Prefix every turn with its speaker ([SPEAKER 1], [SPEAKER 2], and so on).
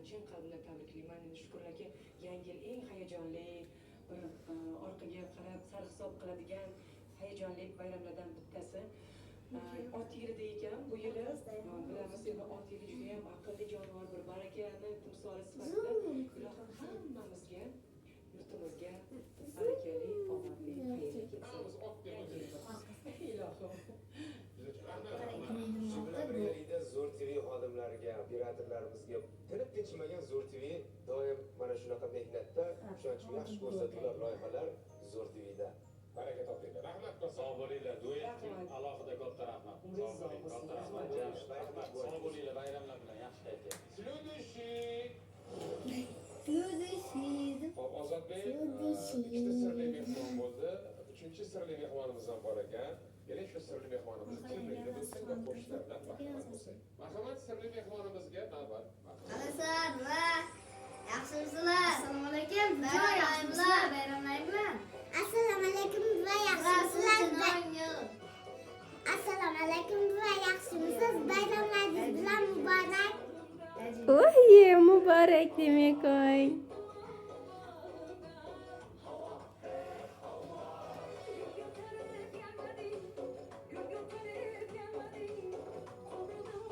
[SPEAKER 1] chin qalbimdan tabriklayman. Endi shukrlarga yangi yil eng hayajonli, bir orqaga qarab sarhisob qiladigan hayajonli bayramlardan bittasi. Ot yilida ekan bu yili bilamiz endi ot yili juda ham aqlli jonivor, bir barakani timsoli sifatida ilohim hammamizga yurtimizga barakali omadli xayrli kelsin ilohim.
[SPEAKER 2] Birgalikda Zo'r TV xodimlariga, operatorlarimizga tinib tinchimagan Zo'r TV doim mana shunaqa mehnatda ishonchli yaxshi ko'rsatuvlar, loyihalar Zo'r TVda. Baraka topinglar. Rahmat, sog' bo'linglar. Duet uchun alohida katta rahmat. Sog' bo'ling, katta rahmat. Rahmat, sog' bo'linglar. Bayramlar bilan yaxshi qayting. Hop, Ozodbek, ikkita sirli mehmon bo'ldi. Uchinchi sirli mehmonimiz ham bor ekan. Yana shu sirli mehmonimizni kimligini bilsak va qo'shnilardan bahramand bo'lsak. Marhamat, sirli mehmonimizga navbat.
[SPEAKER 3] Qalasar va yaxshimisizlar? Assalomu alaykum. Bayramlar bilan.
[SPEAKER 4] Assalomu alaykum va yaxshimisizlar? Assalomu alaykum va yaxshimisiz? Bayramlaringiz bilan muborak.
[SPEAKER 5] Oye, muborak demek oy.